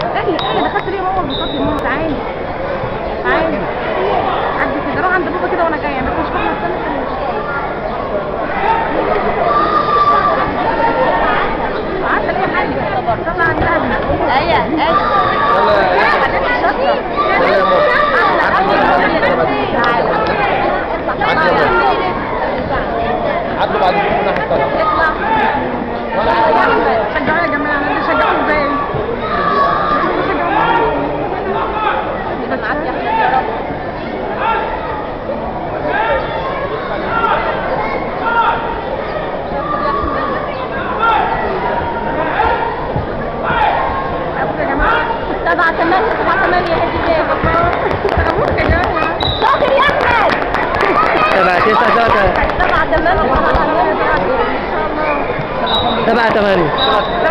انا دخلت ليه ماما بالظبط؟ ماما تعالي تعالي عدي كده، روح عند بابا كده وانا جايه، مش فاهمه استنى. عارفه ليه حاجه طلع عندها ايه عدوا بعد كده اطلع شجعوا يا جماعه، انتوا شجعوا ازاي؟ بس عدي احمد يا رب. يا جماعه 7-8 يا حبيبي. ابوك يا جماعه شاطر يا احمد. 7-9 شاطر. 7-8 7-8